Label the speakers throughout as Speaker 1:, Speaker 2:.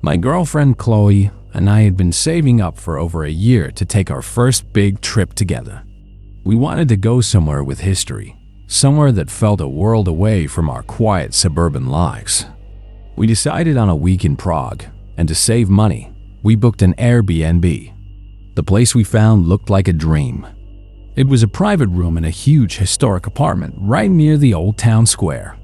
Speaker 1: My girlfriend Chloe and I had been saving up for over a year to take our first big trip together. We wanted to go somewhere with history, somewhere that felt a world away from our quiet suburban lives. We decided on a week in Prague, and to save money, we booked an Airbnb. The place we found looked like a dream. It was a private room in a huge historic apartment right near the old town square.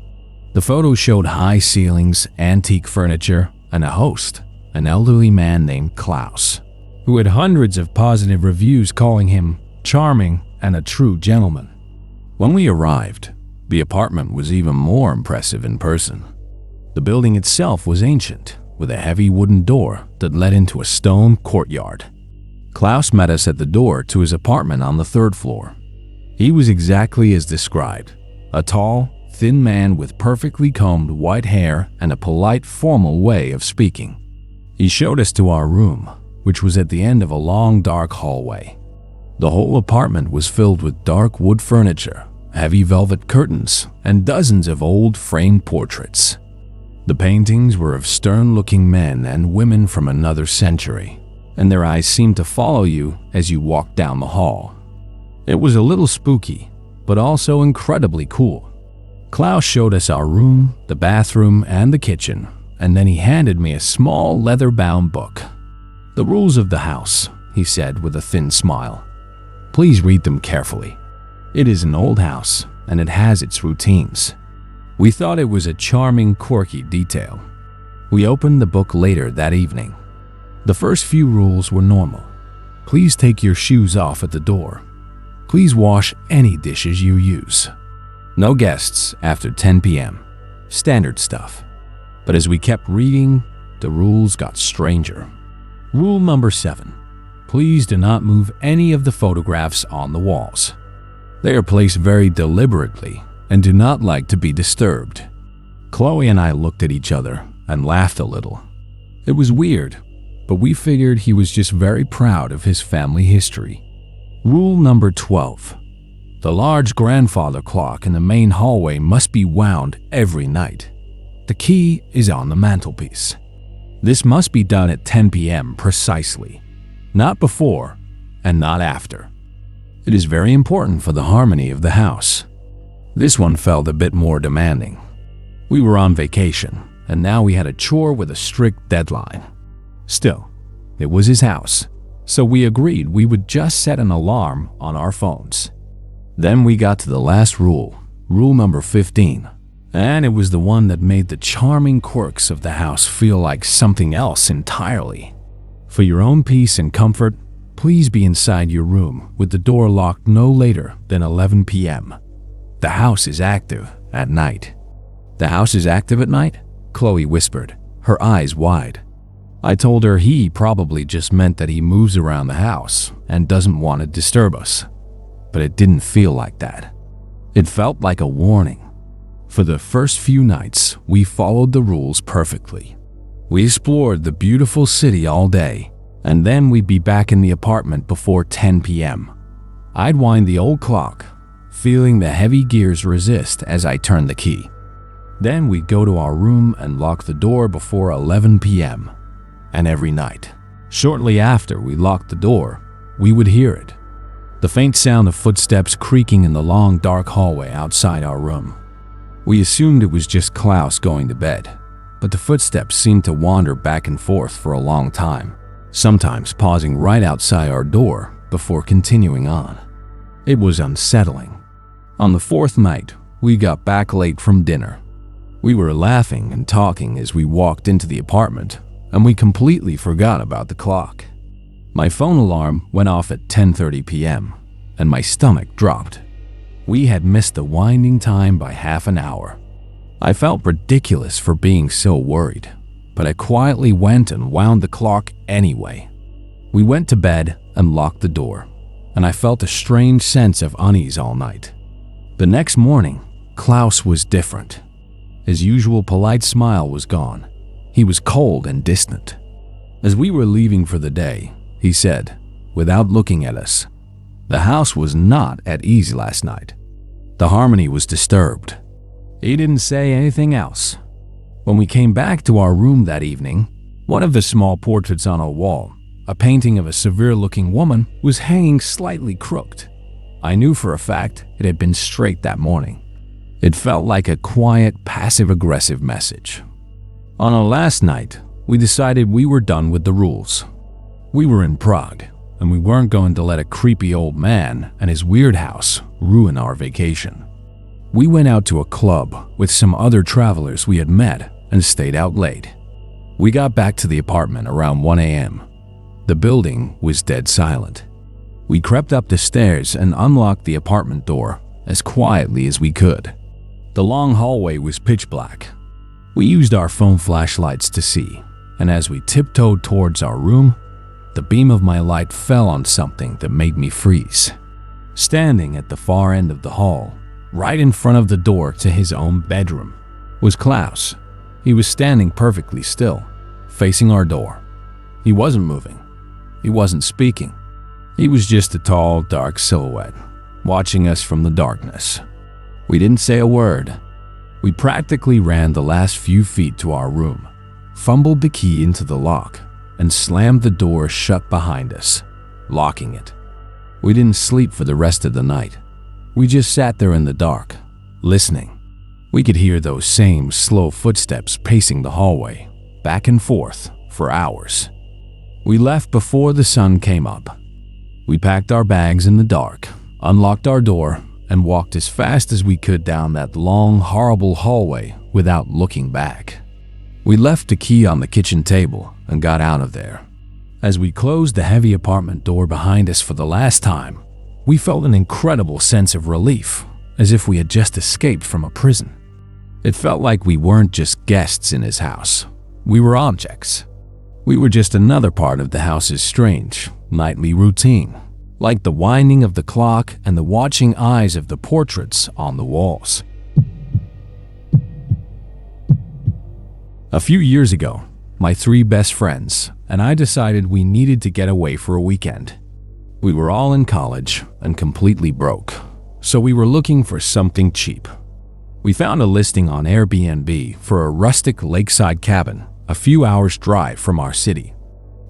Speaker 1: The photos showed high ceilings, antique furniture, and a host, an elderly man named Klaus, who had hundreds of positive reviews calling him charming and a true gentleman. When we arrived, the apartment was even more impressive in person. The building itself was ancient, with a heavy wooden door that led into a stone courtyard. Klaus met us at the door to his apartment on the third floor. He was exactly as described, a tall, thin man with perfectly combed white hair and a polite, formal way of speaking. He showed us to our room, which was at the end of a long, dark hallway. The whole apartment was filled with dark wood furniture, heavy velvet curtains, and dozens of old framed portraits. The paintings were of stern-looking men and women from another century, and their eyes seemed to follow you as you walked down the hall. It was a little spooky, but also incredibly cool. Klaus showed us our room, the bathroom, and the kitchen, and then he handed me a small leather-bound book. "The rules of the house," he said with a thin smile. "Please read them carefully. It is an old house, and it has its routines." We thought it was a charming, quirky detail. We opened the book later that evening. The first few rules were normal. Please take your shoes off at the door. Please wash any dishes you use. No guests after 10 p.m. Standard stuff. But as we kept reading, the rules got stranger. Rule number 7. Please do not move any of the photographs on the walls. They are placed very deliberately and do not like to be disturbed. Chloe and I looked at each other and laughed a little. It was weird, but we figured he was just very proud of his family history. Rule number 12. The large grandfather clock in the main hallway must be wound every night. The key is on the mantelpiece. This must be done at 10 p.m. precisely, not before and not after. It is very important for the harmony of the house. This one felt a bit more demanding. We were on vacation, and now we had a chore with a strict deadline. Still, it was his house, so we agreed we would just set an alarm on our phones. Then we got to the last rule, rule number 15, and it was the one that made the charming quirks of the house feel like something else entirely. For your own peace and comfort, please be inside your room with the door locked no later than 11 p.m. The house is active at night. "The house is active at night?" Chloe whispered, her eyes wide. I told her he probably just meant that he moves around the house and doesn't want to disturb us. But it didn't feel like that. It felt like a warning. For the first few nights, we followed the rules perfectly. We explored the beautiful city all day, and then we'd be back in the apartment before 10 p.m. I'd wind the old clock, feeling the heavy gears resist as I turned the key. Then we'd go to our room and lock the door before 11 p.m. And every night, shortly after we locked the door, we would hear it. The faint sound of footsteps creaking in the long, dark hallway outside our room. We assumed it was just Klaus going to bed, but the footsteps seemed to wander back and forth for a long time, sometimes pausing right outside our door before continuing on. It was unsettling. On the fourth night, we got back late from dinner. We were laughing and talking as we walked into the apartment, and we completely forgot about the clock. My phone alarm went off at 10:30 p.m., and my stomach dropped. We had missed the winding time by half an hour. I felt ridiculous for being so worried, but I quietly went and wound the clock anyway. We went to bed and locked the door, and I felt a strange sense of unease all night. The next morning, Klaus was different. His usual polite smile was gone. He was cold and distant. As we were leaving for the day, he said, without looking at us, "The house was not at ease last night. The harmony was disturbed." He didn't say anything else. When we came back to our room that evening, One of the small portraits on a wall, a painting of a severe-looking woman, was hanging slightly crooked. I knew for a fact it had been straight that morning. It felt like a quiet, passive-aggressive message. On our last night, we decided we were done with the rules. We were in Prague, and we weren't going to let a creepy old man and his weird house ruin our vacation. We went out to a club with some other travelers we had met and stayed out late. We got back to the apartment around 1 a.m. The building was dead silent. We crept up the stairs and unlocked the apartment door as quietly as we could. The long hallway was pitch black. We used our phone flashlights to see, and as we tiptoed towards our room, the beam of my light fell on something that made me freeze. Standing at the far end of the hall, right in front of the door to his own bedroom, was Klaus. He was standing perfectly still, facing our door. He wasn't moving. He wasn't speaking. He was just a tall, dark silhouette, watching us from the darkness. We didn't say a word. We practically ran the last few feet to our room, fumbled the key into the lock, and slammed the door shut behind us, locking it. We didn't sleep for the rest of the night. We just sat there in the dark, listening. We could hear those same slow footsteps pacing the hallway, back and forth, for hours. We left before the sun came up. We packed our bags in the dark, unlocked our door, and walked as fast as we could down that long, horrible hallway without looking back. We left the key on the kitchen table and got out of there. As we closed the heavy apartment door behind us for the last time, we felt an incredible sense of relief, as if we had just escaped from a prison. It felt like we weren't just guests in his house. We were objects. We were just another part of the house's strange, nightly routine, like the winding of the clock and the watching eyes of the portraits on the walls. A few years ago, my 3 best friends and I decided we needed to get away for a weekend. We were all in college and completely broke, so we were looking for something cheap. We found a listing on Airbnb for a rustic lakeside cabin a few hours' drive from our city.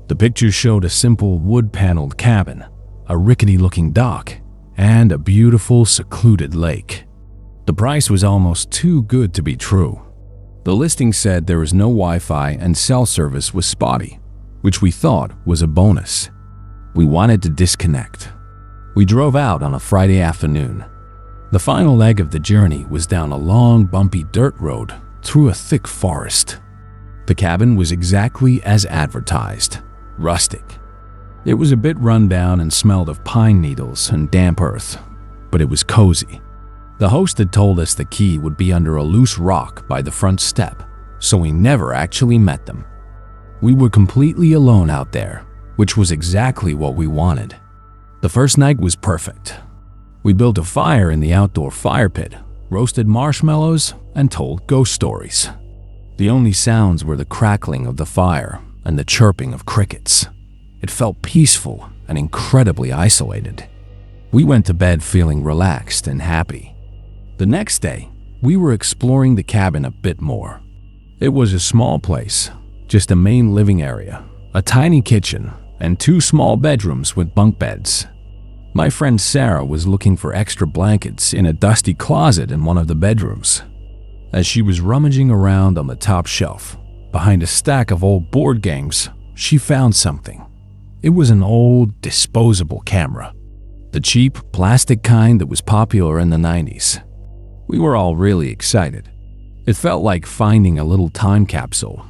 Speaker 1: The pictures showed a simple wood-paneled cabin, a rickety-looking dock, and a beautiful, secluded lake. The price was almost too good to be true. The listing said there was no Wi-Fi and cell service was spotty, which we thought was a bonus. We wanted to disconnect. We drove out on a Friday afternoon. The final leg of the journey was down a long, bumpy dirt road through a thick forest. The cabin was exactly as advertised, rustic. It was a bit run down and smelled of pine needles and damp earth, but it was cozy. The host had told us the key would be under a loose rock by the front step, so we never actually met them. We were completely alone out there, which was exactly what we wanted. The first night was perfect. We built a fire in the outdoor fire pit, roasted marshmallows, and told ghost stories. The only sounds were the crackling of the fire and the chirping of crickets. It felt peaceful and incredibly isolated. We went to bed feeling relaxed and happy. The next day, we were exploring the cabin a bit more. It was a small place, just a main living area, a tiny kitchen, and 2 small bedrooms with bunk beds. My friend Sarah was looking for extra blankets in a dusty closet in one of the bedrooms. As she was rummaging around on the top shelf, behind a stack of old board games, she found something. It was an old, disposable camera, the cheap, plastic kind that was popular in the 90s. We were all really excited. It felt like finding a little time capsule.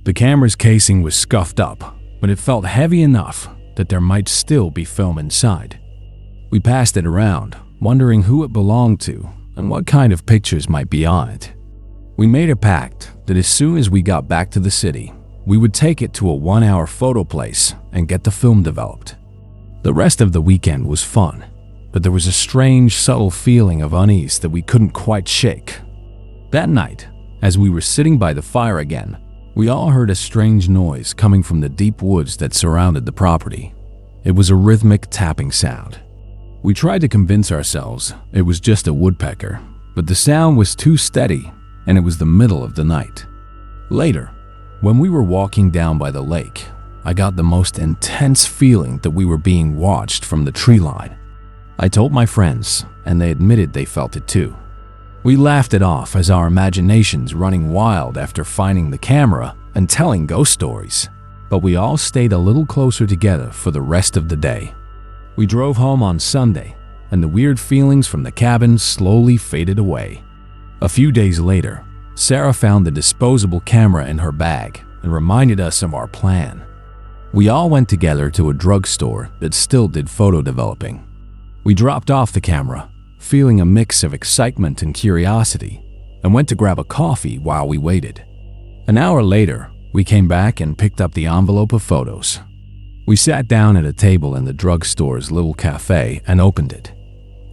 Speaker 1: The camera's casing was scuffed up, but it felt heavy enough that there might still be film inside. We passed it around, wondering who it belonged to and what kind of pictures might be on it. We made a pact that as soon as we got back to the city, we would take it to a 1-hour photo place and get the film developed. The rest of the weekend was fun, but there was a strange, subtle feeling of unease that we couldn't quite shake. That night, as we were sitting by the fire again, we all heard a strange noise coming from the deep woods that surrounded the property. It was a rhythmic tapping sound. We tried to convince ourselves it was just a woodpecker, but the sound was too steady, and it was the middle of the night. Later, When we were walking down by the lake, I got the most intense feeling that we were being watched from the tree line. I told my friends, and they admitted they felt it too. We laughed it off as our imaginations running wild after finding the camera and telling ghost stories. But we all stayed a little closer together for the rest of the day. We drove home on Sunday, and the weird feelings from the cabin slowly faded away. A few days later, Sarah found the disposable camera in her bag and reminded us of our plan. We all went together to a drugstore that still did photo developing. We dropped off the camera, feeling a mix of excitement and curiosity, and went to grab a coffee while we waited. An hour later, we came back and picked up the envelope of photos. We sat down at a table in the drugstore's little cafe and opened it.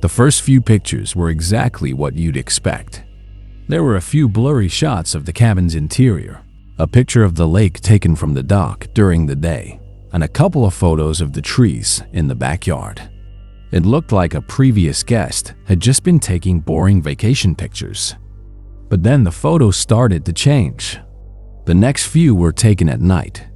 Speaker 1: The first few pictures were exactly what you'd expect. There were a few blurry shots of the cabin's interior, a picture of the lake taken from the dock during the day, and a couple of photos of the trees in the backyard. It looked like a previous guest had just been taking boring vacation pictures. But then the photos started to change. The next few were taken at night.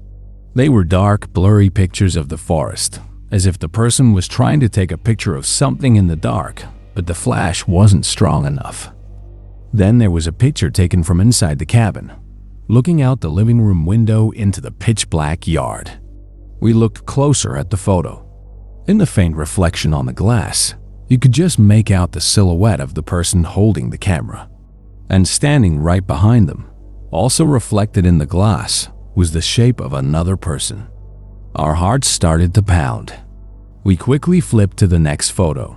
Speaker 1: They were dark, blurry pictures of the forest, as if the person was trying to take a picture of something in the dark, but the flash wasn't strong enough. Then there was a picture taken from inside the cabin, looking out the living room window into the pitch-black yard. We looked closer at the photo. In the faint reflection on the glass, you could just make out the silhouette of the person holding the camera. And standing right behind them, also reflected in the glass, was the shape of another person. Our hearts started to pound. We quickly flipped to the next photo.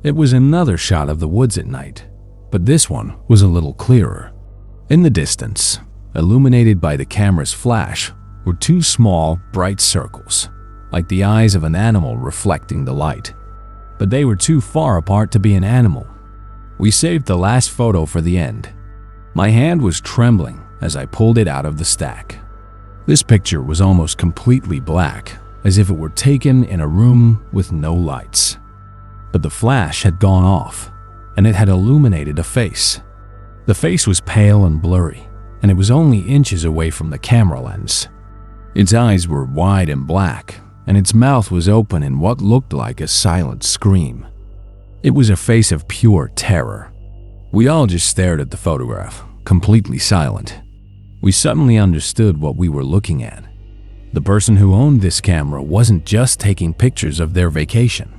Speaker 1: It was another shot of the woods at night, but this one was a little clearer. In the distance, illuminated by the camera's flash, were two small, bright circles, like the eyes of an animal reflecting the light. But they were too far apart to be an animal. We saved the last photo for the end. My hand was trembling as I pulled it out of the stack. This picture was almost completely black, as if it were taken in a room with no lights. But the flash had gone off, and it had illuminated a face. The face was pale and blurry, and it was only inches away from the camera lens. Its eyes were wide and black, and its mouth was open in what looked like a silent scream. It was a face of pure terror. We all just stared at the photograph, completely silent. We suddenly understood what we were looking at. The person who owned this camera wasn't just taking pictures of their vacation.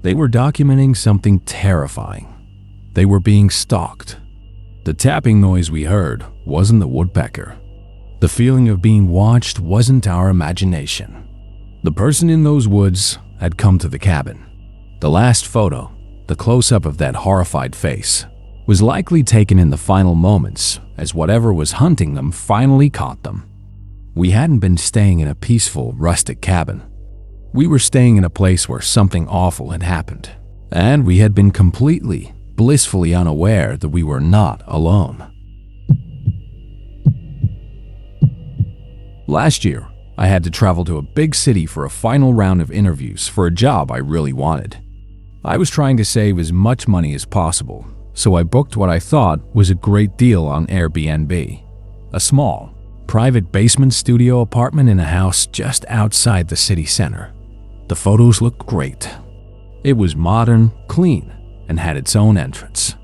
Speaker 1: They were documenting something terrifying. They were being stalked. The tapping noise we heard wasn't the woodpecker. The feeling of being watched wasn't our imagination. The person in those woods had come to the cabin. The last photo, the close-up of that horrified face, was likely taken in the final moments as whatever was hunting them finally caught them. We hadn't been staying in a peaceful, rustic cabin. We were staying in a place where something awful had happened, and we had been completely, blissfully unaware that we were not alone. Last year, I had to travel to a big city for a final round of interviews for a job I really wanted. I was trying to save as much money as possible, so I booked what I thought was a great deal on Airbnb, a small, private basement studio apartment in a house just outside the city center. The photos looked great. It was modern, clean, and had its own entrance.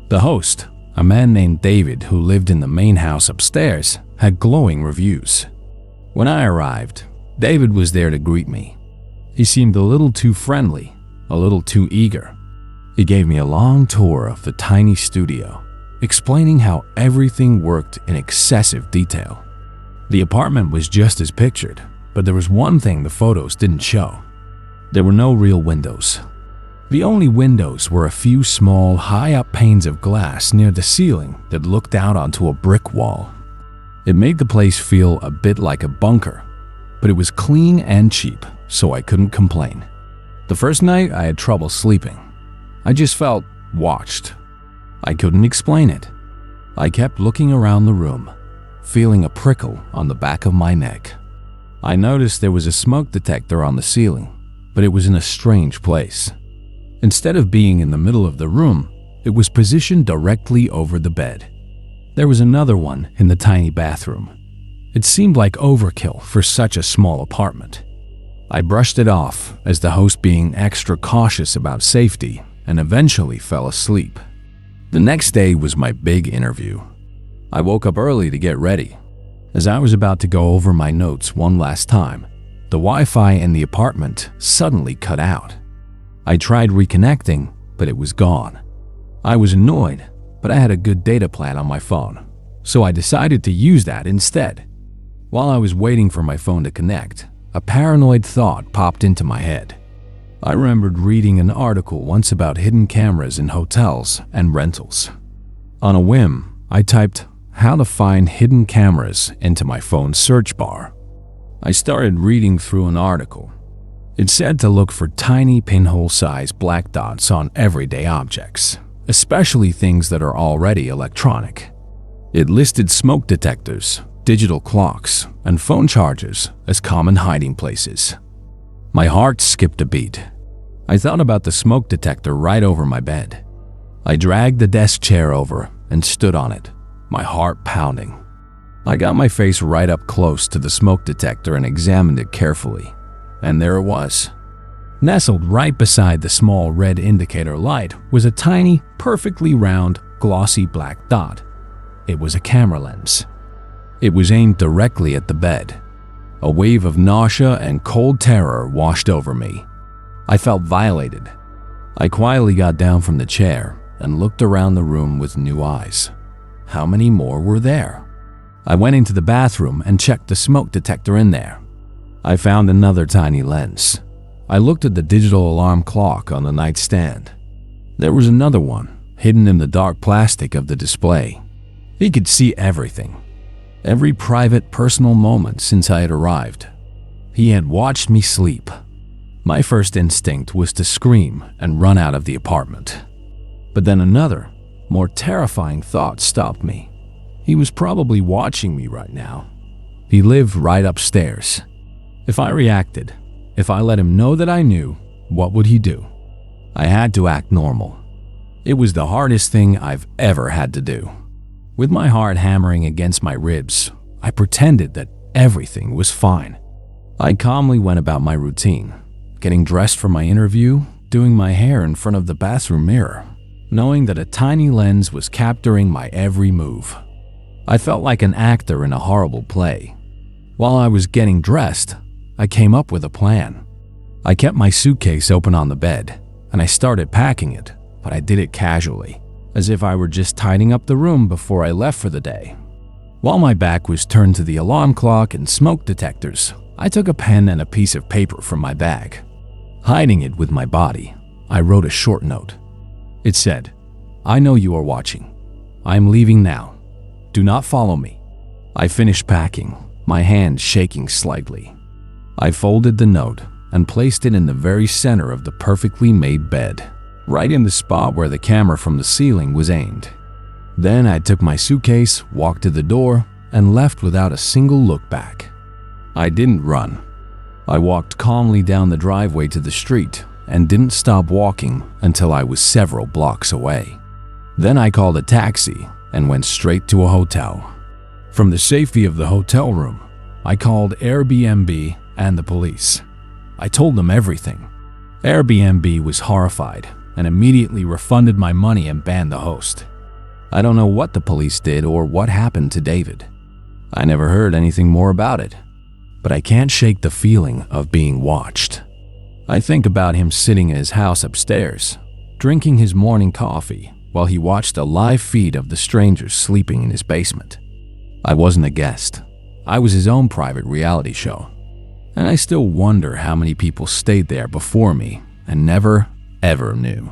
Speaker 1: The host, a man named David who lived in the main house upstairs, had glowing reviews. When I arrived, David was there to greet me. He seemed a little too friendly, a little too eager. He gave me a long tour of the tiny studio, explaining how everything worked in excessive detail. The apartment was just as pictured, but there was one thing the photos didn't show. There were no real windows. The only windows were a few small, high-up panes of glass near the ceiling that looked out onto a brick wall. It made the place feel a bit like a bunker, but it was clean and cheap, so I couldn't complain. The first night, I had trouble sleeping. I just felt watched. I couldn't explain it. I kept looking around the room, feeling a prickle on the back of my neck. I noticed there was a smoke detector on the ceiling, but it was in a strange place. Instead of being in the middle of the room, it was positioned directly over the bed. There was another one in the tiny bathroom. It seemed like overkill for such a small apartment. I brushed it off as the host being extra cautious about safety and eventually fell asleep. The next day was my big interview. I woke up early to get ready. As I was about to go over my notes one last time, the Wi-Fi in the apartment suddenly cut out. I tried reconnecting, but it was gone. I was annoyed, but I had a good data plan on my phone, so I decided to use that instead. While I was waiting for my phone to connect, a paranoid thought popped into my head. I remembered reading an article once about hidden cameras in hotels and rentals. On a whim, I typed "how to find hidden cameras" into my phone's search bar. I started reading through an article. It said to look for tiny pinhole-sized black dots on everyday objects, especially things that are already electronic. It listed smoke detectors, digital clocks, and phone chargers as common hiding places. My heart skipped a beat. I thought about the smoke detector right over my bed. I dragged the desk chair over and stood on it, my heart pounding. I got my face right up close to the smoke detector and examined it carefully. And there it was. Nestled right beside the small red indicator light was a tiny, perfectly round, glossy black dot. It was a camera lens. It was aimed directly at the bed. A wave of nausea and cold terror washed over me. I felt violated. I quietly got down from the chair and looked around the room with new eyes. How many more were there? I went into the bathroom and checked the smoke detector in there. I found another tiny lens. I looked at the digital alarm clock on the nightstand. There was another one, hidden in the dark plastic of the display. He could see everything. Every private, personal moment since I had arrived. He had watched me sleep. My first instinct was to scream and run out of the apartment. But then another, more terrifying thought stopped me. He was probably watching me right now. He lived right upstairs. If I reacted, if I let him know that I knew, what would he do? I had to act normal. It was the hardest thing I've ever had to do. With my heart hammering against my ribs, I pretended that everything was fine. I calmly went about my routine, getting dressed for my interview, doing my hair in front of the bathroom mirror, knowing that a tiny lens was capturing my every move. I felt like an actor in a horrible play. While I was getting dressed, I came up with a plan. I kept my suitcase open on the bed, and I started packing it, but I did it casually, as if I were just tidying up the room before I left for the day. While my back was turned to the alarm clock and smoke detectors, I took a pen and a piece of paper from my bag. Hiding it with my body, I wrote a short note. It said, "I know you are watching. I am leaving now. Do not follow me." I finished packing, my hand shaking slightly. I folded the note and placed it in the very center of the perfectly made bed, right in the spot where the camera from the ceiling was aimed. Then I took my suitcase, walked to the door, and left without a single look back. I didn't run. I walked calmly down the driveway to the street and didn't stop walking until I was several blocks away. Then I called a taxi and went straight to a hotel. From the safety of the hotel room, I called Airbnb and the police. I told them everything. Airbnb was horrified and immediately refunded my money and banned the host. I don't know what the police did or what happened to David. I never heard anything more about it, but I can't shake the feeling of being watched. I think about him sitting in his house upstairs, drinking his morning coffee while he watched a live feed of the strangers sleeping in his basement. I wasn't a guest. I was his own private reality show. And I still wonder how many people stayed there before me and never, ever knew.